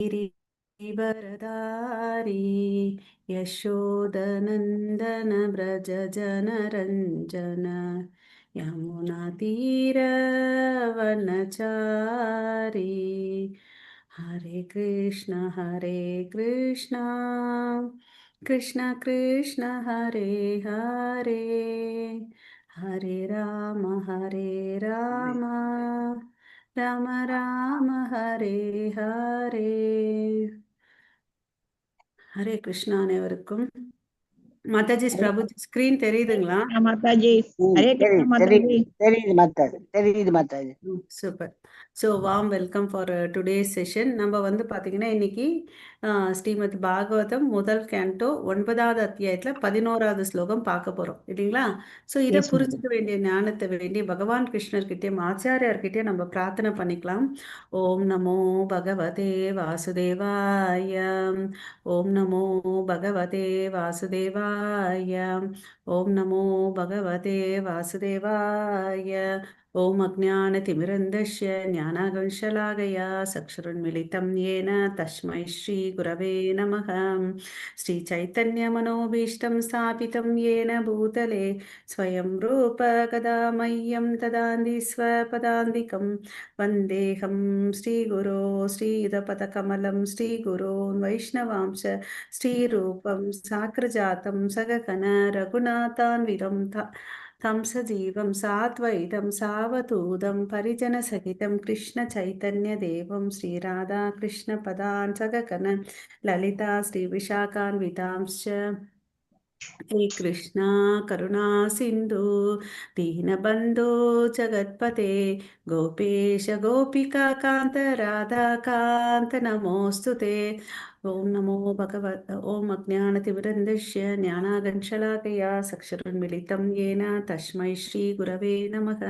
गिरिवरदारी यशोदनन्दन व्रज जनरञ्जन यमुनातीरवनचारी हरे कृष्ण कृष्ण कृष्ण हरे हरे हरे राम राम राम हरे हरे ஹரே கிருஷ்ணா அனைவருக்கும். மாதாஜி பிரபுஜி ஸ்கிரீன் தெரியுதுங்களா? மாதாஜி ஹரே கிருஷ்ணா மாதாஜி. தெரியுது Mataji. Super. So warm welcome for today's session. நம்ம வந்து பார்த்தீங்கன்னா இன்னைக்கு ஸ்ரீமத் பாகவதம் முதல் கேண்டோ 9வது அத்தியாயத்தில் 11வது ஸ்லோகம் பார்க்க போகிறோம் இல்லைங்களா? ஸோ இதை புரிஞ்சுக்க வேண்டிய ஞானத்தை வேண்டிய பகவான் கிருஷ்ணர்கிட்டயும் ஆச்சாரியார்கிட்டயும் நம்ம பிரார்த்தனை பண்ணிக்கலாம். ஓம் நமோ பகவதே வாசுதேவாய. ஓம் நமோ பகவதே வாசுதேவாய. ஓம் நமோ பகவதே வாசுதேவாய. ओम अज्ञानतिमिरन्धस्य ज्ञानागंशलाकया चक्षुरुन्मिलितं येन तस्मै श्रीगुरवे नमः। श्रीचैतन्यमनोभीष्टं स्थापितं येन भूतले स्वयं रूप कदा मह्यं ददाति स्वपदान्तिकं वन्देऽहं श्रीगुरो श्रीयुतपदकमलं श्रीगुरोन् वैष्णवांश श्रीरूपं साग्रजातं सगगण रघुनाथान्वितं तं सजीवं साद्वैतं सावधूतं परिजनसहितं कृष्णचैतन्यदेवं श्रीराधाकृष्णपदान् सगगण ललिता श्रीविशाखान्वितांश्च हे कृष्णा करुणा सिन्धु दीनबन्धो जगत्पते गोपेश गोपिका कान्त राधाकान्त नमोऽस्तु ते। ओम नमो भगवत ओम अज्ञानतिमिरन्धस्य ज्ञानागंशलाकया चक्षुरुन्मिलितं येन तस्मै श्रीगुरवे नमः।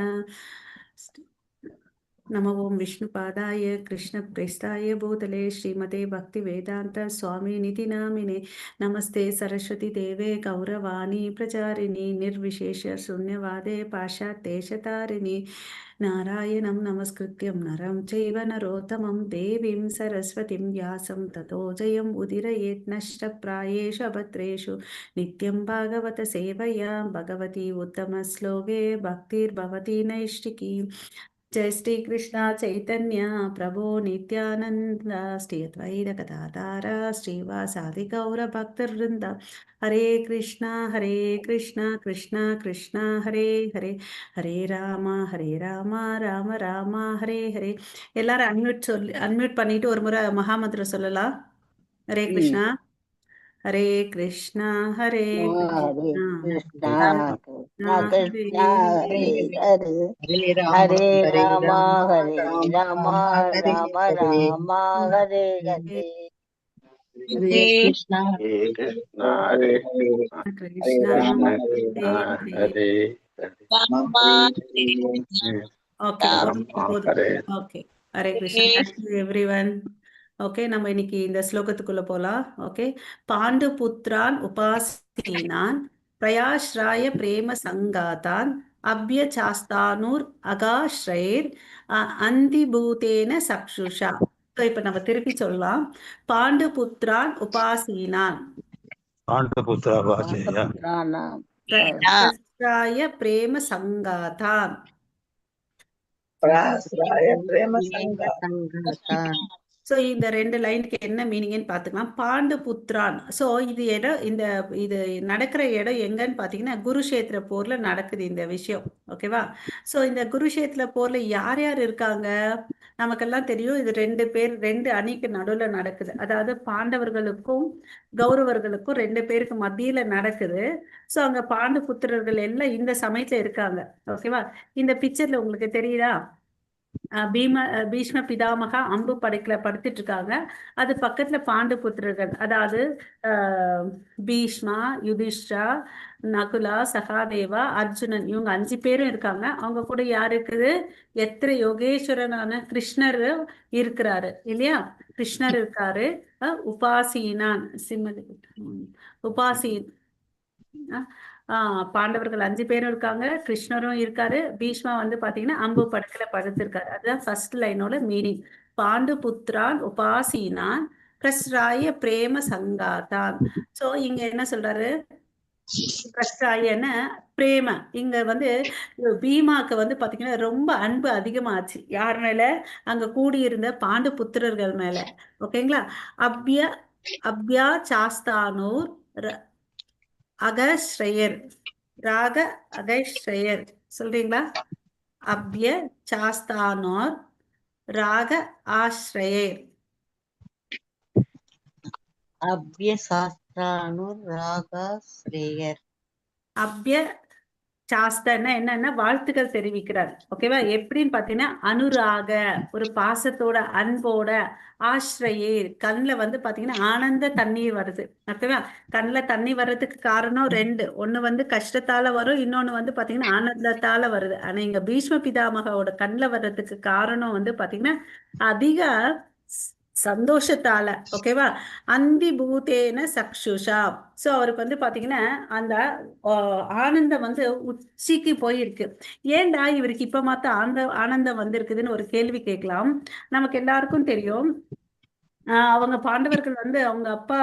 नमो ओम विष्णुपादाय कृष्णप्रेष्ठाय भूतले श्रीमते भक्तिवेदांत स्वामी निधि नामिने नमस्ते सरस्वती देवे गौरवाणी प्रचारिणी निर्विशेष शून्यवादे पाश्चात्येशतारिणी नारायणं नमस्कृत्यं नरं चैव नरोत्तमं देवीं सरस्वतीं व्यासं ततो जयम् उदीरयेत् नष्टप्रायेषु अभद्रेषु नित्यं भागवत सेवया भगवती उत्तमश्लोके भक्तिर्भवति नैष्टिकी। जय श्री कृष्णा चैतन्य प्रभो नित्यानंद श्री अद्वैत गदाधर श्रीवासादि गौर भक्तवृंद हरे कृष्णा कृष्णा कृष्णा हरे हरे हरे राम राम राम हरे हरे। எல்லாரும் அன்மியூட் பண்ணிட்டு ஒரு முறை மகாமந்திரம் சொல்லலாம். Hare Krishna Hare Krishna Krishna Hare Hare Hare Ram Ram Hare Hare. Hare Krishna Krishna Hare okay Hare Krishna. Thank you everyone. Okay நம்ம இன்னைக்கு இந்த ஸ்லோகத்துக்குள்ள போலாம். ஓகே பாண்டு புத்ரான் உபாசீனான் பிரயாஸ்ராய பிரேம சங்காதான் அப்ய சாஸ்தானூர் அகாஸ்ரேர் அந்திபூதேன சக்ஷுஷா. இப்ப நம்ம திருப்பி சொல்லலாம். பாண்டு புத்ரான் உபாசீனான் பிரயாஸ்ராய பிரேம சங்காதான். ஸோ இந்த ரெண்டு லைனுக்கு என்ன மீனிங்னு பார்த்துக்கலாம். பாண்டு புத்ரான். ஸோ இது இடம் இது நடக்கிற இடம் எங்கன்னு பார்த்தீங்கன்னா குருஷேத்திர போர்ல நடக்குது இந்த விஷயம். ஓகேவா? ஸோ இந்த குருஷேத்திர போர்ல யார் யார் இருக்காங்க நமக்கெல்லாம் தெரியும். இது ரெண்டு அணிக்கு நடுவில் நடக்குது. அதாவது பாண்டவர்களுக்கும் கௌரவர்களுக்கும் 2 பேருக்கு மத்தியில நடக்குது. ஸோ அங்க பாண்டு புத்திரர்கள் எல்லாம் இந்த சமயத்துல இருக்காங்க. ஓகேவா? இந்த பிக்சர்ல உங்களுக்கு தெரியுதா? பீஷ்ம பிதாமகா அம்பு படைக்கல படுத்துட்டு இருக்காங்க. அது பக்கத்துல பாண்டு புத்திரர்கள், அதாவது பீஷ்மா, யுதிஷ்டா, நகுலா, சகாதேவா, அர்ஜுனன், இவங்க 5 பேரும் இருக்காங்க. அவங்க கூட யார் இருக்குது? எத்திர யோகேஸ்வரனான கிருஷ்ணர் இருக்கிறாரு இல்லையா? கிருஷ்ணர் இருக்காரு. உபாசீனான் உபாசீன் பாண்டவர்கள் 5 பேரும் இருக்காங்க, கிருஷ்ணரும் இருக்காரு, பீஷ்மா வந்து பாத்தீங்கன்னா அம்பு படத்துல படுத்திருக்காரு. அதுதான் ஃபர்ஸ்ட் லைனோட மீனிங். பாண்டு புத்திரான் உபாசீனான் பிரஸ்ராய பிரேம சங்காதான். சோ இங்க என்ன சொல்றாரு? பிரஸ்ராயன பிரேம. இங்க வந்து பீமாக்கு வந்து பாத்தீங்கன்னா ரொம்ப அன்பு அதிகமாச்சு. யார் மேல? அங்க கூடியிருந்த பாண்டு புத்திரர்கள் மேல. ஓகேங்களா? அப்ய அப்யா சாஸ்தானூர் அகஸ்ரயர் ராக அகஸ்ரயர் சொல்றீங்களா? அப்ய சாஸ்தானோர் ராக ஆஸ்ரயர். அபியசாஸ்திரானுராகாஸ்ரேயர். அப்ய சாஸ்தன்னா என்னன்னா வாழ்த்துக்கள் தெரிவிக்கிறார். ஓகேவா? எப்படின்னு பாத்தீங்கன்னா அனுராக ஒரு பாசத்தோட அன்போட ஆஸ்ரயே கண்ணுல வந்து பாத்தீங்கன்னா ஆனந்த தண்ணீர் வருது. ஓகேவா? கண்ணுல தண்ணி வர்றதுக்கு காரணம் ரெண்டு. ஒண்ணு வந்து கஷ்டத்தால வரும், இன்னொன்னு வந்து பாத்தீங்கன்னா ஆனந்தத்தால வருது. ஆனா இங்க பீஷ்ம பிதாமகாவோட கண்ணுல வர்றதுக்கு காரணம் வந்து பாத்தீங்கன்னா அதிக சந்தோஷத்தால. ஓகேவா? அந்தி பூதேன சக்ஷுஷா. சோ அவருக்கு வந்து பாத்தீங்கன்னா அந்த ஆனந்தம் வந்து உச்சிக்கு போயிருக்கு. ஏன்டா இவருக்கு இப்ப மாத்த ஆனந்தம் வந்திருக்குதுன்னு ஒரு கேள்வி கேட்கலாம். நமக்கு எல்லாருக்கும் தெரியும். அவங்க பாண்டவர்கள் வந்து அவங்க அப்பா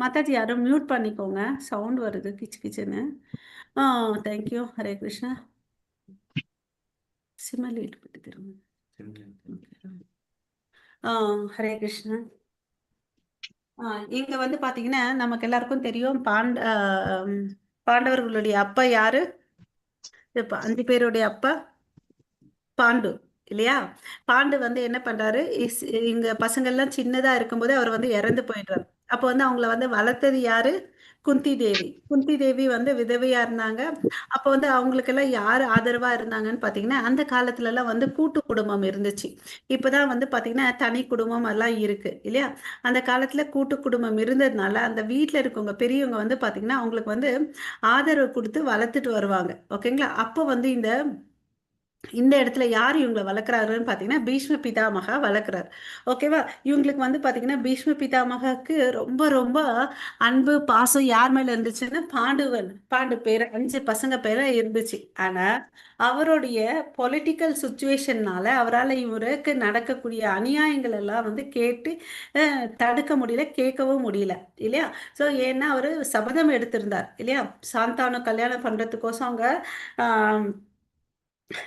மாதாஜி யாரும் மியூட் பண்ணிக்கோங்க, சவுண்ட் வருது கிச்சு கிச்சுன்னு. தேங்க்யூ. ஹரே கிருஷ்ணா. சிமலி பத்தி திரும்ப. ஹரே கிருஷ்ணா. இங்க வந்து பாத்தீங்கன்னா நமக்கு எல்லாருக்கும் தெரியும் பாண்டவர்களுடைய அப்பா யாரு? 5 பேருடைய அப்பா பாண்டு இல்லையா? பாண்டு வந்து என்ன பண்றாரு? இங்க பசங்க எல்லாம் சின்னதா இருக்கும்போது அவர் வந்து இறந்து போயிடுறாரு. அப்போ வந்து அவங்கள வந்து வளர்த்தது யாரு? குந்தி தேவி. குந்தி தேவி வந்து விதவையா இருந்தாங்க. அப்போ வந்து அவங்களுக்கெல்லாம் யார் ஆதரவா இருந்தாங்கன்னு பாத்தீங்கன்னா அந்த காலத்துல எல்லாம் வந்து கூட்டு குடும்பம் இருந்துச்சு. இப்பதான் வந்து பாத்தீங்கன்னா தனி குடும்பம் எல்லாம் இருக்கு இல்லையா? அந்த காலத்துல கூட்டு குடும்பம் இருந்ததுனால அந்த வீட்டுல இருக்கவங்க பெரியவங்க வந்து பாத்தீங்கன்னா அவங்களுக்கு வந்து ஆதரவு கொடுத்து வளர்த்துட்டு வருவாங்க. ஓகேங்களா? அப்போ வந்து இந்த இடத்துல யார் இவங்களை வளர்க்குறாருன்னு பார்த்தீங்கன்னா பீஷ்ம பிதாமகா வளர்க்குறாரு. ஓகேவா? இவங்களுக்கு வந்து பார்த்தீங்கன்னா பீஷ்ம பிதாமகாக்கு ரொம்ப ரொம்ப அன்பு பாசம் யார் மேல இருந்துச்சுன்னா பாண்டு பேர் 5 பசங்க பேர இருந்துச்சு. ஆனா அவருடைய பொலிட்டிக்கல் சுச்சுவேஷன்னால அவரால் இவருக்கு நடக்கக்கூடிய அநியாயங்கள் எல்லாம் வந்து கேட்டு தடுக்க முடியல, கேட்கவும் முடியல இல்லையா? ஸோ ஏன்னா அவரு சபதம் எடுத்திருந்தார் இல்லையா? சாந்தானு கல்யாணம் பண்றதுக்கோசம் அவங்க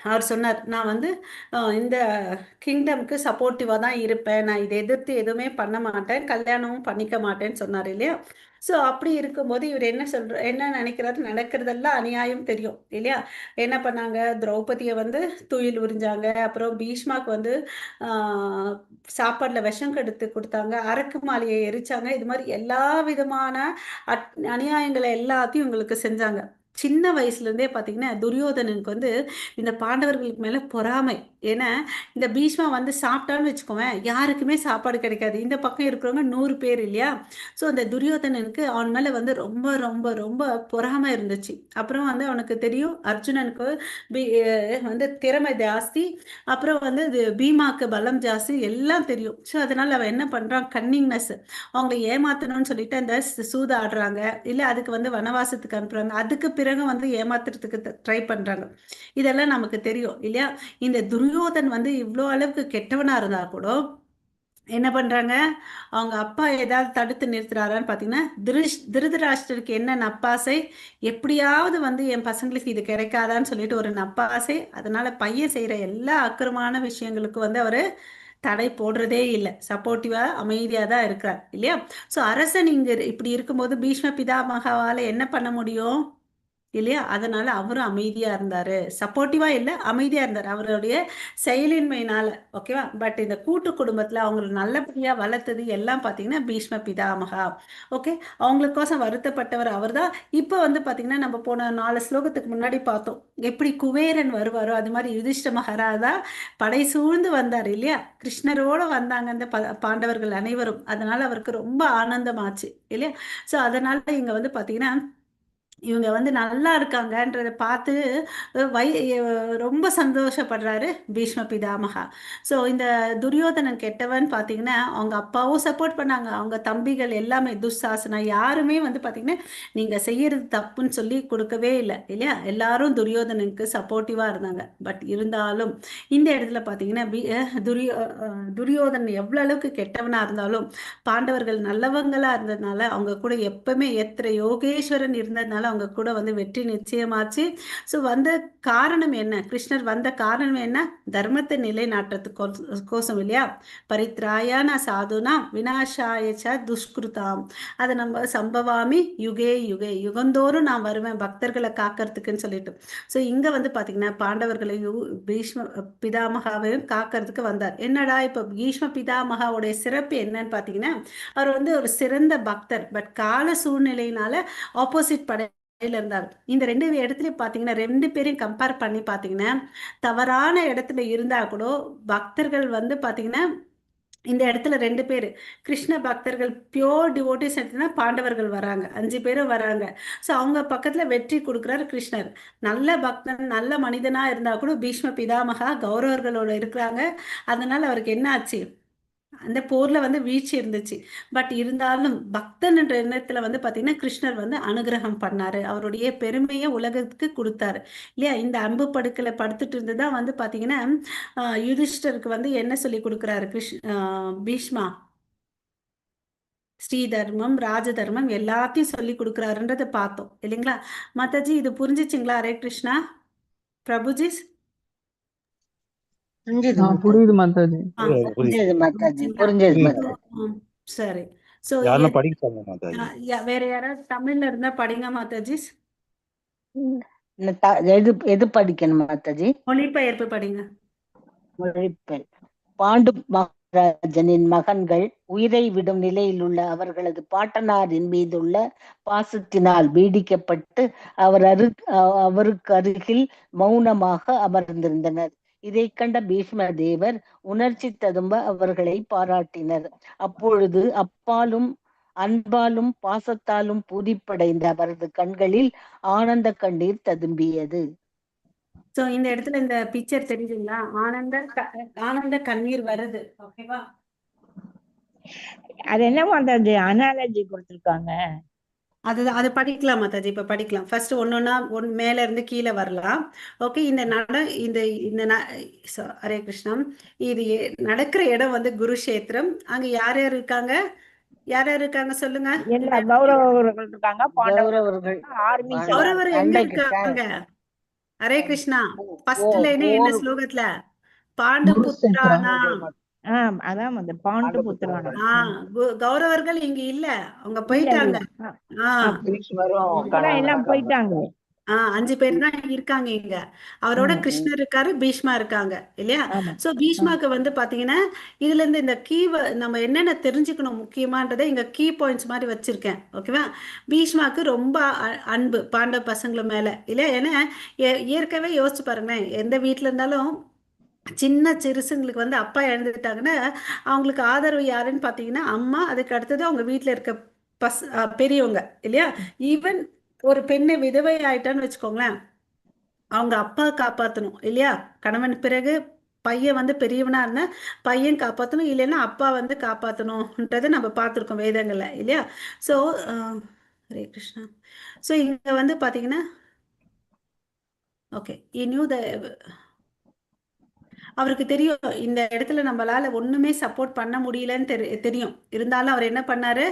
அவர் சொன்னார், நான் வந்து இந்த கிங்டம்க்கு சப்போர்ட்டிவாக தான் இருப்பேன், நான் இதை எதிர்த்து எதுவுமே பண்ண மாட்டேன், கல்யாணமும் பண்ணிக்க மாட்டேன்னு சொன்னார் இல்லையா? ஸோ அப்படி இருக்கும்போது இவர் என்ன நினைக்கிறாரு? நடக்கிறதெல்லாம் அநியாயம் தெரியும் இல்லையா? என்ன பண்ணாங்க? திரௌபதியை வந்து துயில் உறிஞ்சாங்க. அப்புறம் பீஷ்மாக்கு வந்து சாப்பாடில் விஷம் கெடுத்து கொடுத்தாங்க, அரக்கு மாலையை எரிச்சாங்க. இது மாதிரி எல்லா விதமான அநியாயங்களை எல்லாத்தையும் இவங்களுக்கு செஞ்சாங்க. சின்ன வயசுல இருந்தே பாத்தீங்கன்னா துரியோதனனுக்கு வந்து இந்த பாண்டவர்களுக்கு மேல பொறாமை. ஏன்னா இந்த பீஷ்மா வந்து சாப்பிட்டான்னு வச்சுக்கோவேன், யாருக்குமே சாப்பாடு கிடைக்காது. இந்த பக்கம் இருக்கிறவங்க 100 பேர் இல்லையா? ஸோ அந்த துரியோதனனுக்கு அவன் மேல வந்து ரொம்ப ரொம்ப ரொம்ப பொறாமை இருந்துச்சு. அப்புறம் வந்து அவனுக்கு தெரியும் அர்ஜுனனுக்கு வந்து திறமை ஜாஸ்தி, அப்புறம் வந்து பீமாக்கு பலம் ஜாஸ்தி எல்லாம் தெரியும். ஸோ அதனால அவன் என்ன பண்றான்? கன்னிங்னஸ், அவங்களை ஏமாத்தணும்னு சொல்லிட்டு அந்த சூதாடுறாங்க இல்ல, அதுக்கு வந்து வனவாசத்துக்கு அனுப்புறாங்க, அதுக்கு பிறகு வந்து ஏமாத்துறதுக்கு ட்ரை பண்றாங்க. இதெல்லாம் நமக்கு தெரியும் இல்லையா? இந்த துரியோதன் வந்து இவ்வளோ அளவுக்கு கெட்டவனா இருந்தா கூட என்ன பண்றாங்க? அவங்க அப்பா ஏதாவது தடுத்து நிறுத்துறாரான்னு பாத்தீங்கன்னா திருதராஷ்டிரருக்கு என்ன நப்பாசை? எப்படியாவது வந்து என் பசங்களுக்கு இது கிடைக்காதான்னு சொல்லிட்டு ஒரு நப்பாசை. அதனால பையன் செய்யற எல்லா அக்கிரமான விஷயங்களுக்கும் வந்து அவரு தடை போடுறதே இல்லை, சப்போர்ட்டிவா அமைதியா தான் இருக்கிறார் இல்லையா? ஸோ அரசன் இங்க இப்படி இருக்கும்போது பீஷ்ம பிதாமகாவால என்ன பண்ண முடியும் இல்லையா? அதனால அவரும் அமைதியா இருந்தாரு, சப்போர்ட்டிவா இல்ல, அமைதியா இருந்தாரு அவருடைய செயலின்மையினால. ஓகேவா? பட் இந்த கூட்டு குடும்பத்துல அவங்களை நல்லபடியா வளர்த்தது எல்லாம் பாத்தீங்கன்னா பீஷ்ம பிதாமகா. ஓகே, அவங்களுக்கோசம் வருத்தப்பட்டவர் அவர்தான். இப்ப வந்து பாத்தீங்கன்னா நம்ம போன 4 ஸ்லோகத்துக்கு முன்னாடி பார்த்தோம், எப்படி குபேரன் வருவாரோ அது மாதிரி யுதிஷ்ட மகாராஜா படை சூழ்ந்து வந்தார் இல்லையா? கிருஷ்ணரோட வந்தாங்க அந்த பாண்டவர்கள் அனைவரும். அதனால அவருக்கு ரொம்ப ஆனந்தமாச்சு இல்லையா? ஸோ அதனால இங்க வந்து பாத்தீங்கன்னா இவங்க வந்து நல்லா இருக்காங்கன்றத பார்த்து வை ரொம்ப சந்தோஷப்படுறாரு பீஷ்ம பிதாமகா. ஸோ இந்த துரியோதனன் கெட்டவன் பார்த்தீங்கன்னா அவங்க அப்பாவும் சப்போர்ட் பண்ணாங்க, அவங்க தம்பிகள் எல்லாமே துஷாசனா யாருமே வந்து பார்த்தீங்கன்னா நீங்கள் செய்யறது தப்புன்னு சொல்லி கொடுக்கவே இல்லை இல்லையா. எல்லாரும் துரியோதனனுக்கு சப்போர்ட்டிவாக இருந்தாங்க. பட் இருந்தாலும் இந்த இடத்துல பார்த்தீங்கன்னா துரியோதனன் எவ்வளோ அளவுக்கு கெட்டவனாக இருந்தாலும் பாண்டவர்கள் நல்லவங்களா இருந்ததுனால அவங்க கூட எப்பவுமே எத்திர யோகேஸ்வரன் இருந்ததுனால அவங்க கூட வந்து வெற்றி நிச்சயமாச்சு. ஸோ வந்த காரணம் என்ன, கிருஷ்ணர் வந்த காரணம் என்ன, தர்மத்தை நிலைநாட்டுறதுக்கு கோசம் இல்லையா. பரித்ராயான சாதுனா விநாசாயச்ச துஷ்கிருதாம், அதை நம்ம சம்பவாமி யுகே யுகே, யுகந்தோறும் நான் வருவேன் பக்தர்களை காக்கிறதுக்குன்னு சொல்லிட்டு. ஸோ இங்க வந்து பாத்தீங்கன்னா பாண்டவர்களையும் பீஷ்ம பிதாமகாவையும் காக்கிறதுக்கு வந்தார். என்னடா இப்ப பீஷ்ம பிதாமகாவுடைய சிறப்பு என்னன்னு பாத்தீங்கன்னா அவர் வந்து ஒரு சிறந்த பக்தர். பட் கால சூழ்நிலையினால ஆப்போசிட் படையில இருந்தார். இந்த ரெண்டு இடத்துலயும் பாத்தீங்கன்னா ரெண்டு பேரையும் கம்பேர் பண்ணி பாத்தீங்கன்னா தவறான இடத்துல இருந்தா கூட பக்தர்கள் வந்து பாத்தீங்கன்னா இந்த இடத்துல ரெண்டு பேர் கிருஷ்ண பக்தர்கள் பியோர் டிவோட்டிஸ் எடுத்துனா பாண்டவர்கள் வராங்க, 5 பேரும் வராங்க. ஸோ அவங்க பக்கத்துல வெற்றி கொடுக்குறாரு கிருஷ்ணர். நல்ல பக்தன் நல்ல மனிதனா இருந்தா கூட பீஷ்ம பிதாமகா கௌரவர்களோட இருக்கிறாங்க. அதனால அவருக்கு என்ன ஆச்சு, அந்த போர்ல வந்து வீழ்ச்சி இருந்துச்சு. பட் இருந்தாலும் பக்தன் என்ற எண்ணத்துல வந்து பாத்தீங்கன்னா கிருஷ்ணர் வந்து அனுகிரகம் பண்ணாரு, அவருடைய பெருமையை உலகத்துக்கு கொடுத்தாரு இல்லையா. இந்த அம்பு படுக்கல படுத்துட்டு இருந்துதான் வந்து பாத்தீங்கன்னா யுதிஷ்டருக்கு வந்து என்ன சொல்லி கொடுக்குறாரு பீஷ்மா, ஸ்ரீ தர்மம் ராஜ தர்மம் எல்லாத்தையும் சொல்லி கொடுக்குறாருன்றதை பார்த்தோம் இல்லைங்களா. மாதாஜி இது புரிஞ்சிச்சிங்களா? ஹரே கிருஷ்ணா பிரபுஜி. புரிஞ்சது புரியுது மாதாஜி. புரிஞ்சது மாதாஜி, புரிஞ்சது மாதாஜி. சரி. சோ யாரெல்லாம் படிச்சாங்க மாதாஜி? வேற யாராவது தமிழ்ல இருந்தா படிங்க மாதாஜி. எது படிக்கணும் மாதாஜி? மொழிபெயர்ப்பு படிங்க. மொழிபெயர்ப்பு. பாண்டு மகாராஜனின் மகன்கள் உயிரை விடும் நிலையில் உள்ள அவர்களது பாட்டனாரின் மீதுள்ள பாசத்தினால் பீடிக்கப்பட்டு அவருக்கு அருகில் மௌனமாக அமர்ந்திருந்தனர். இதை கண்ட பீஷ்ம தேவர் உணர்ச்சி ததும்ப அவர்களை பாராட்டினர். அப்பொழுது அப்பாலும் அன்பாலும் பாசத்தாலும் பூரிப்படைந்த அவரது கண்களில் ஆனந்த கண்ணீர் ததும்பியது. சோ இந்த இடத்துல இந்த பிக்சர் தெரியுதுங்களா, ஆனந்த கண்ணீர் வருது. ஓகேவா? அது என்ன மாதாஜி அனாலஜி கொடுத்திருக்காங்க? அது படிக்கலாம் மாதாஜி, இப்ப படிக்கலாம். ஃபர்ஸ்ட் ஒன்னொன்னா மேல இருந்து கீழே வரலாம். ஓகே. ஹரே கிருஷ்ணம். இது நடக்கிற இடம் வந்து குருஷேத்திரம். அங்க யார் யார் இருக்காங்க, யார் யார் இருக்காங்க சொல்லுங்க. எல்லா கௌரவர்கள் இருக்காங்க, பாண்டவர்கள், ஆர்மி கௌரவர் எங்க இருக்காங்க? ஹரே கிருஷ்ணா. ஃபர்ஸ்ட் லைனே என்ன ஸ்லோகத்துல, பாண்டு புத்திரானா. அதான் அந்த பாண்டு புத்திரானா. கௌரவர்கள் இங்க இல்ல, அவங்க போயிட்டாங்க. எல்லாம் போயிட்டாங்க. 5 பேர் தான் இருக்காங்க இங்க. அவரோட கிருஷ்ணர் இருக்காரு, பீஷ்மா இருக்காங்க இல்லையா. சோ பீஷ்மாக்கு வந்து பாத்தீங்கன்னா இதுல இருந்து இந்த நம்ம என்னென்ன தெரிஞ்சுக்கணும் முக்கியமானதை இங்க கீ பாயிண்ட்ஸ் மாதிரி வச்சிருக்கேன். ஓகேவா? பீஷ்மாக்கு ரொம்ப அன்பு பாண்டவ பசங்கள மேல இல்லையா. ஏன்னா ஏற்கனவே யோசிச்சு பாருங்களேன், எந்த வீட்டுல இருந்தாலும் சின்ன சிறுசுங்களுக்கு வந்து அப்பா இழந்துட்டாங்கன்னா அவங்களுக்கு ஆதரவு யாருன்னு பாத்தீங்கன்னா அம்மா, அதுக்கு அடுத்தது அவங்க வீட்டுல இருக்க பெரியவங்க இல்லையா. ஈவன் ஒரு பெண்ணை விதவை ஆயிட்டான்னு வச்சுக்கோங்களேன், அவங்க அப்பா காப்பாற்றணும் இல்லையா. கணவன் பிறகு பையன் வந்து பெரியவனா இருந்தா பையன் காப்பாற்றணும், இல்லைன்னா அப்பா வந்து காப்பாற்றணும்ன்றதை நம்ம பார்த்துருக்கோம் வேதங்கள்ல இல்லையா. ஸோ ஹரே கிருஷ்ணா. ஸோ இங்க வந்து பாத்தீங்கன்னா ஓகே அவருக்கு தெரியும் இந்த இடத்துல நம்மளால ஒண்ணுமே சப்போர்ட் பண்ண முடியலன்னு தெரியும். இருந்தாலும் அவர் என்ன பண்ணாரு,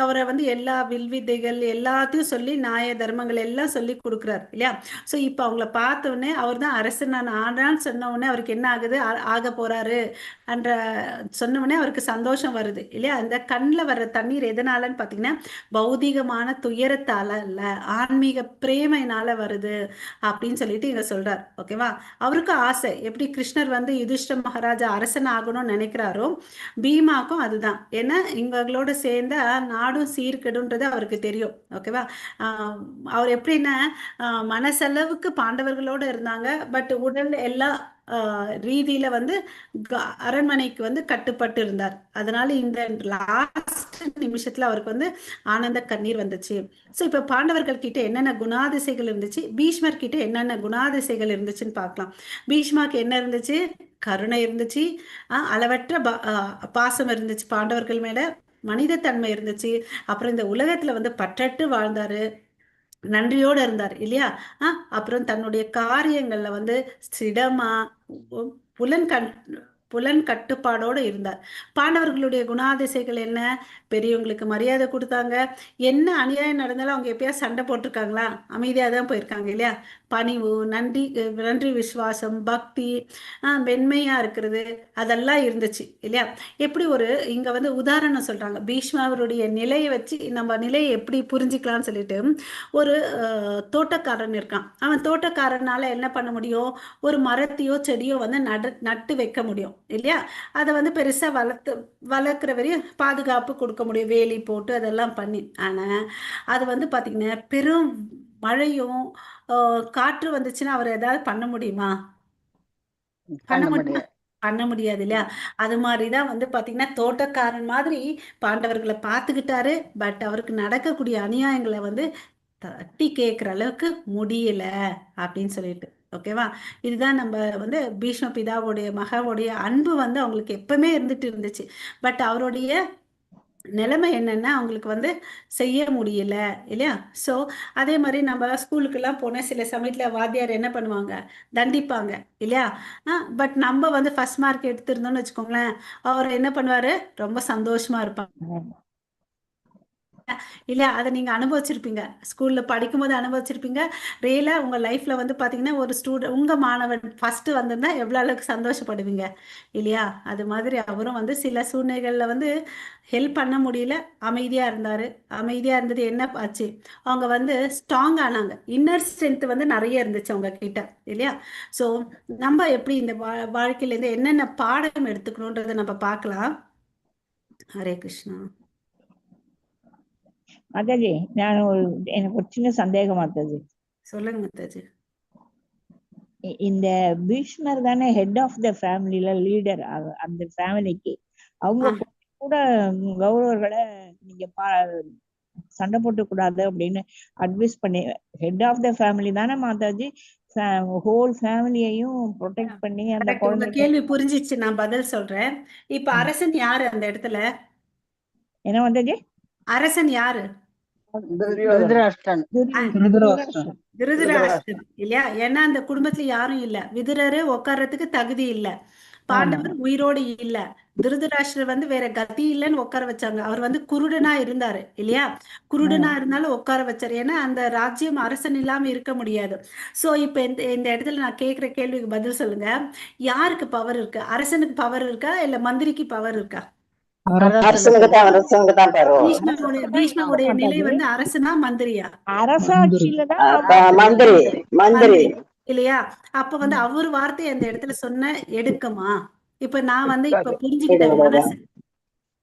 அவரை வந்து எல்லா வில்வித்தைகள் எல்லாத்தையும் சொல்லி நியாய தர்மங்கள் எல்லாம் சொல்லி கொடுக்குறாரு இல்லையா. ஸோ இப்போ அவங்கள பார்த்த உடனே அவர் தான் அரசன் நான் ஆனான்னு சொன்ன உடனே அவருக்கு என்ன ஆகுது, ஆக போறாரு என்ற சொன்ன உடனே அவருக்கு சந்தோஷம் வருது இல்லையா. அந்த கண்ணில் வர்ற தண்ணீர் எதனாலன்னு பார்த்தீங்கன்னா பௌதிகமான துயரத்தால இல்ல, ஆன்மீக பிரேமையினால வருது அப்படின்னு சொல்லிட்டு இங்க சொல்றார். ஓகேவா? அவருக்கு ஆசை, எப்படி கிருஷ்ணர் வந்து யுதிஷ்ட மகாராஜா அரசன் ஆகணும்னு நினைக்கிறாரோ பீமாக்கும் அதுதான். ஏன்னா இவங்களோட சேர்ந்த நாடும் சீர்கெடுன்றது அவருக்கு தெரியும். ஓகேவா? அவர் எப்படின்னா மனசளவுக்கு பாண்டவர்களோட இருந்தாங்க, பட் உடல் எல்லாம் ரீதியில வந்து அரண்மனைக்கு வந்து கட்டுப்பட்டு இருந்தார். அதனால இந்த லாஸ்ட் நிமிஷத்துல அவருக்கு வந்து ஆனந்த கண்ணீர் வந்துச்சு. ஸோ இப்போ பாண்டவர்கள் கிட்ட என்னென்ன குணாதிசைகள் இருந்துச்சு, பீஷ்மர் கிட்ட என்னென்ன குணாதிசைகள் இருந்துச்சுன்னு பார்க்கலாம். பீஷ்மாக்கு என்ன இருந்துச்சு? கருணை இருந்துச்சு, அளவற்ற பாசம் இருந்துச்சு பாண்டவர்கள் மேல, மனிதத்தன்மை இருந்துச்சு, அப்புறம் இந்த உலகத்துல வந்து பற்றற்று வாழ்ந்தாரு, நன்றியோடு இருந்தார் இல்லையா? அப்புறம் தன்னுடைய காரியங்கள்ல வந்து ஸ்திடமா புலன் கண் புலன் கட்டுப்பாடோடு இருந்தார். பாண்டவர்களுடைய குணாதிசைகள் என்ன? பெரியவங்களுக்கு மரியாதை கொடுத்தாங்க. என்ன அநியாயம் நடந்தாலும் அவங்க எப்பயாவது சண்டை போட்டிருக்காங்களா? அமைதியாக தான் போயிருக்காங்க இல்லையா? பணிவு, நன்றி விசுவாசம், பக்தி, வெண்மையா இருக்கிறது, அதெல்லாம் இருந்துச்சு இல்லையா? எப்படி இங்க வந்து உதாரணம் சொல்றாங்க, பீஷ்மாவருடைய நிலையை வச்சு நம்ம நிலையை எப்படி புரிஞ்சுக்கலாம்னு சொல்லிட்டு, ஒரு தோட்டக்காரன் இருக்கான். அவன் தோட்டக்காரனால என்ன பண்ண முடியும்? ஒரு மரத்தையோ செடியோ வந்து நட்டு வைக்க முடியும் இல்லையா? அதை வந்து பெருசா வளர்க்குற வரையும் பாதுகாப்பு கொடுக்க முடியும், வேலி போட்டு அதெல்லாம் பண்ணி. ஆனா அது வந்து பாத்தீங்கன்னா பெரும் மழையும் காற்று வந்துச்சுன்னா அவர் ஏதாவது பண்ண முடியுமா? பண்ண முடியாது இல்லையா? அது மாதிரிதான் வந்து பாத்தீங்கன்னா தோட்டக்காரன் மாதிரி பாண்டவர்களை பார்த்துக்கிட்டாரு. பட் அவருக்கு நடக்கக்கூடிய அநியாயங்களை வந்து தட்டி கேட்குற அளவுக்கு முடியல அப்படின்னு சொல்லிட்டு. ஓகேவா? இதுதான் நம்ம வந்து பீஷ்ம பிதாவுடைய மகாவுடைய அன்பு வந்து அவங்களுக்கு எப்பவுமே இருந்துட்டு இருந்துச்சு. பட் அவருடைய நிலைமை என்னன்னா அவங்களுக்கு வந்து செய்ய முடியல இல்லையா? ஸோ அதே மாதிரி நம்ம ஸ்கூலுக்கெல்லாம் போன சில சமயத்தில் வாத்தியார் என்ன பண்ணுவாங்க? தண்டிப்பாங்க இல்லையா? பட் நம்ம வந்து ஃபர்ஸ்ட் மார்க் எடுத்திருந்தோம்னு வச்சுக்கோங்களேன், அவர் என்ன பண்ணுவாரு? ரொம்ப சந்தோஷமா இருப்பாங்க இல்லையா? அதை நீங்க அனுபவிச்சிருப்பீங்க, ஸ்கூல்ல படிக்கும்போது அனுபவிச்சிருப்பீங்க. ரியலா உங்க லைஃப்ல வந்து பாத்தீங்கன்னா ஒரு உங்க மாணவன் ஃபர்ஸ்ட் வந்திருந்தா எவ்வளவு அளவுக்கு சந்தோஷப்படுவீங்க இல்லையா? அது மாதிரி அவரும் வந்து சில சூழ்நிலைகள்ல வந்து ஹெல்ப் பண்ண முடியல, அமைதியா இருந்தாரு. அமைதியா இருந்தது என்ன ஆச்சு? அவங்க வந்து ஸ்ட்ராங் ஆனாங்க. இன்னர் ஸ்ட்ரென்த் வந்து நிறைய இருந்துச்சு அவங்க கிட்ட இல்லையா? ஸோ நம்ம எப்படி இந்த வாழ்க்கையில இருந்து என்னென்ன பாடம் எடுத்துக்கணுன்றதை நம்ம பார்க்கலாம். ஹரே கிருஷ்ணா. மாதாஜி, எனக்கு ஒரு சின்ன சந்தேகம் மாதாஜி. சொல்லுங்க மாதாஜி. இந்த பீஷ்மர் தானே ஹெட் ஆஃப் த ஃபேமிலில லீடர், அந்த ஃபேமிலிக்கு. அவங்க கூட கௌரவர்களை நீங்க சண்டை போட்டு கூடாது அப்படின்னு அட்வைஸ் பண்ணி, ஹெட் ஆஃப் த ஃபேமிலி தானே மாதாஜி, ஹோல் ஃபேமிலியையும் ப்ரொடெக்ட் பண்ணி அந்த குழந்தை. கேள்வி புரிஞ்சிச்சு, நான் பதில் சொல்றேன். இப்ப அரசன் யாரு அந்த இடத்துல? என்ன மாதாஜி? அரசன் யாரு? திருதராஷ்டிரன் இல்லையா? ஏன்னா அந்த குடும்பத்துல யாரும் இல்ல, விதுரரு உட்கார்றதுக்கு தகுதி இல்ல, பாண்டவர் உயிரோடு இல்ல, திருதராஷ்டிரர் வந்து வேற கதி இல்லைன்னு உட்கார வச்சாங்க. அவர் வந்து குருடனா இருந்தாரு இல்லையா? குருடனா இருந்தாலும் உட்கார வச்சாரு. ஏன்னா அந்த ராஜ்யம் அரசன் இல்லாம இருக்க முடியாது. சோ இப்ப இந்த இடத்துல நான் கேட்கிற கேள்விக்கு பதில் சொல்லுங்க. யாருக்கு பவர் இருக்கு? அரசனுக்கு பவர் இருக்கா இல்ல மந்திரிக்கு பவர் இருக்கா? பீஷ்மருடைய நிலை வந்து அரசனா மந்திரியா? அரசாட்சியில மந்திரி இல்லையா? அப்ப வந்து அவர் வார்த்தை அந்த இடத்துல சொன்ன எடுக்குமா? இப்ப நான் வந்து இப்ப புரிஞ்சுக்கிட்டேன், மனசு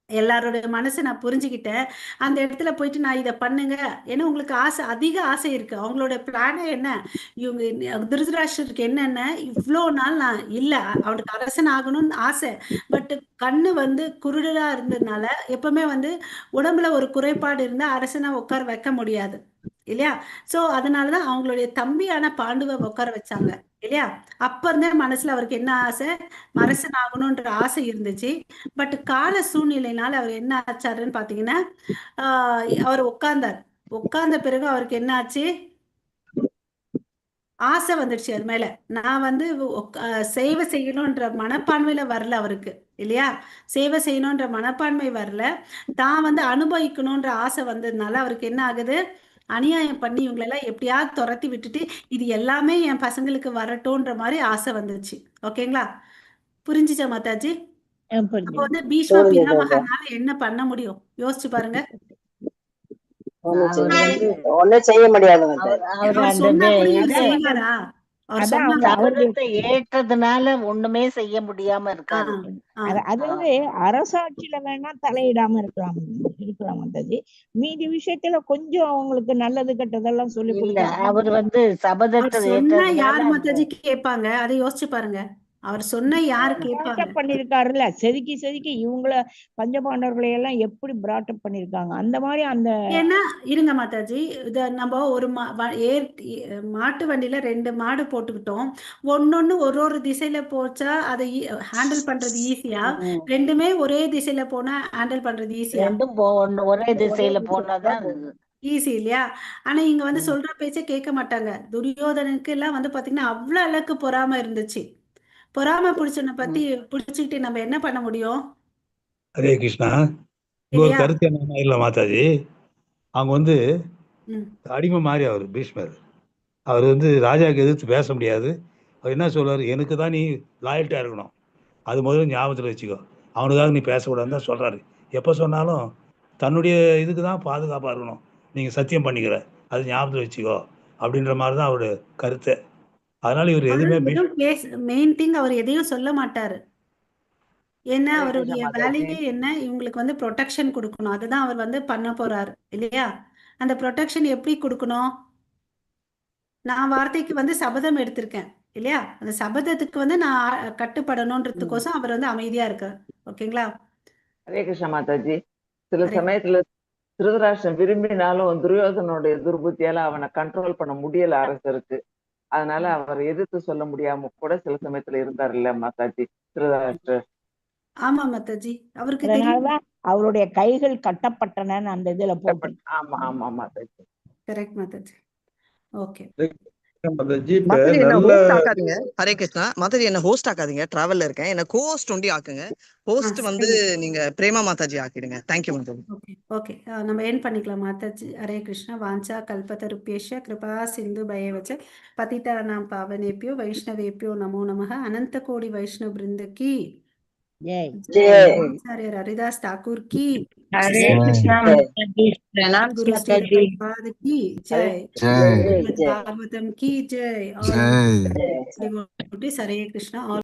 எல்லாரோட மனசை நான் புரிஞ்சுக்கிட்டேன். அந்த இடத்துல போயிட்டு நான் இதை பண்ணுங்க, ஏன்னா உங்களுக்கு ஆசை, அதிக ஆசை இருக்கு. அவங்களோட பிளானே என்ன? இவங்க திருதராஷ்டிரருக்கு என்னென்ன, இவ்வளோ நாள் நான் இல்ல, அவனுக்கு அரசன் ஆகணும்னு ஆசை. பட் கண்ணு வந்து குருடரா இருந்ததுனால எப்பவுமே வந்து உடம்புல ஒரு குறைபாடு இருந்தா அரசனை உட்கார வைக்க முடியாது இல்லையா? சோ அதனாலதான் அவங்களுடைய தம்பியான பாண்டுவை உட்கார வச்சாங்க இல்லையா? அப்ப இருந்தே மனசுல அவருக்கு என்ன ஆசை? அரசன் ஆகணும்ன்ற ஆசை இருந்துச்சு. பட் கால சூழ்நிலையினால அவர் என்ன ஆச்சாருன்னு பாத்தீங்கன்னா, அவர் உட்கார்ந்த பிறகு அவருக்கு என்ன ஆச்சு? ஆசை வந்துடுச்சு அது மேல. நான் வந்து சேவை செய்யணும்ன்ற மனப்பான்மையில வரல அவருக்கு இல்லையா? சேவை செய்யணும்ன்ற மனப்பான்மை வரல, தான் வந்து அனுபவிக்கணும்ன்ற ஆசை வந்ததுனால அவருக்கு என்ன ஆகுது? அநியாயம் பண்ணி இவங்களெல்லாம் எப்படியாவது துரத்தி விட்டுட்டு இது எல்லாமே என் பசங்களுக்கு வரட்டும்ன்ற மாதிரி ஆசை வந்துச்சு. ஓகேங்களா? புரிஞ்சுச்சா மாதாஜி? அப்போ வந்து பீஷ்ம பிதாமகனால என்ன பண்ண முடியும்? யோசிச்சு பாருங்க. ஒன்னும் செய்ய முடியாது. ஏற்றதுனால ஒண்ணுமே செய்ய முடியாம இருக்காது. அதாவது அரசாட்சியில வேணா தலையிடாம இருக்கலாம் மாதாஜி, மீதி விஷயத்துல கொஞ்சம் அவங்களுக்கு நல்லது கெட்டதெல்லாம் சொல்லி கொடுக்க. அவர் வந்து சபதத்தை யார் மாதாஜி கேட்பாங்க? அதை யோசிச்சு பாருங்க. அவர் சொன்ன யாரு கேட்பாங்க? பிராட்டப் பண்ணிருக்காருல்ல, செதுக்கி செதுக்கி இவங்கள பஞ்சபாண்டவர்களை எல்லாம் எப்படி பிராட்டப் பண்ணிருக்காங்க அந்த மாதிரி அந்த ஏன்னா இருங்க மாதாஜி, இத நம்ம ஒரு மாட்டு வண்டியில 2 மாடு போட்டுக்கிட்டோம். ஒன்னொன்னு ஒரு திசையில போச்சா அதை ஹேண்டில் பண்றது ஈஸியா, ரெண்டுமே ஒரே திசையில போனா ஹேண்டில் பண்றது ஈஸியா? ரெண்டும் ஒரே திசையில போனாதான் ஈஸி இல்லையா? ஆனா இங்க வந்து சொல்ற பேச்சை கேட்க மாட்டாங்க. துரியோதனுக்கு எல்லாம் வந்து பாத்தீங்கன்னா அவ்வளவு அளவுக்கு பொறாம இருந்துச்சு. பொறாம பிடிச்சுக்கிட்டு நம்ம என்ன பண்ண முடியும்? ஹரே கிருஷ்ணா. ஒரு இல்லையா? கருத்து என்னன்னா இல்ல மாதாஜி, அவங்க வந்து ம். அடிமை மாதிரி அவர் பீஷ்மர். அவர் வந்து ராஜாவுக்கு எதிர்த்து பேச முடியாது. அவர் என்ன சொல்றாரு, எனக்கு தான் நீ லாயல்ட்டியா இருக்கணும், அது முதல்ல ஞாபகத்தில் வச்சுக்கோ, அவனுக்காக நீ பேசக்கூடாதுன்னு தான் சொல்றாரு. எப்போ சொன்னாலும் தன்னுடைய இதுக்கு தான் பாதுகாப்பாக இருக்கணும், நீங்கள் சத்தியம் பண்ணிக்கிற, அது ஞாபகத்தில் வச்சுக்கோ அப்படின்ற மாதிரி தான் அவருடைய கருத்தை. அதனால இவர் எதுவுமே மெயின் திங் அவர் எதையும் சொல்ல மாட்டாரு. ஏன்னா ஹரே அவருடைய கிருஷ்ணா மாதாஜி. வேலையே என்ன, இவங்களுக்கு வந்து ப்ரொடெக்ஷன் கொடுக்கணும். அதுதான் அவர் வந்து பண்ண போறாரு இல்லையா? அந்த ப்ரொடெக்ஷன் எப்படி கொடுக்கணும்? நான் வார்த்தைக்கு வந்து சபதம் எடுத்திருக்கேன் இல்லையா? அந்த சபதத்துக்கு வந்து நான் கட்டுப்படணுன்றதுக்கோசம் அவர் வந்து அமைதியா இருக்கார். ஓகேங்களா? ஹரே கிருஷ்ண மாதாஜி. சில ஹரே சமயத்துல திருதராஷ்டிரன் விரும்பினாலும் துரியோதனுடைய துர்புத்தியால அவனை கண்ட்ரோல் பண்ண முடியல அரசருக்கு. அதனால அவர் எதிர்த்து சொல்ல முடியாம கூட சில சமயத்துல இருந்தார் இல்ல மாதாஜி திருதராஷ்டிரர். ஆமா மாதாஜி, அவருக்கு தெரியும். அதனாலதான் அவருடைய கைகள் கட்டப்பட்டன அந்த இதுல போட்டு. ஆமா ஆமா மாதாஜி. கரெக்ட் மாதாஜி. ஓகே. மாதாஜி இப்ப மாதாஜி என்ன நல்ல ஹோஸ்ட் ஆக்காதீங்க. ஹரே கிருஷ்ணா. மாதாஜி என்ன ஹோஸ்ட் ஆக்காதீங்க, டிராவல்ல இருக்கேன். என்ன கோஹோஸ்ட் ஒண்டி ஆக்குங்க. ஹோஸ்ட் வந்து நீங்க பிரேமா மாதாஜி ஆக்கிடுங்க. தேங்க்யூ மாதாஜி. ஓகே ஓகே, நம்ம என் பண்ணிக்கலாம் மாதாஜி. ஹரே கிருஷ்ணா. வாஞ்சா கல்பதருப்யேஷ கிருபா சிந்து பயவச்ச பதிதானாம் பாவனேபியோ வைஷ்ணவேபியோ நமோ நமः. அனந்த கோடி வைஷ்ணவ பிருந்த கி ஜெய் ஜெய். ஆச்சாரியர் ஹரிதாஸ் தாக்கூர் கி ஹரே ஜெய். கிருஷ்ணா மாதாஜி. பிரணாம் குரு ஸ்ரீ மாதாஜி. பிரபுபாद की जय. जय भागवतम की जय. और जय devotees, हरे कृष्णा.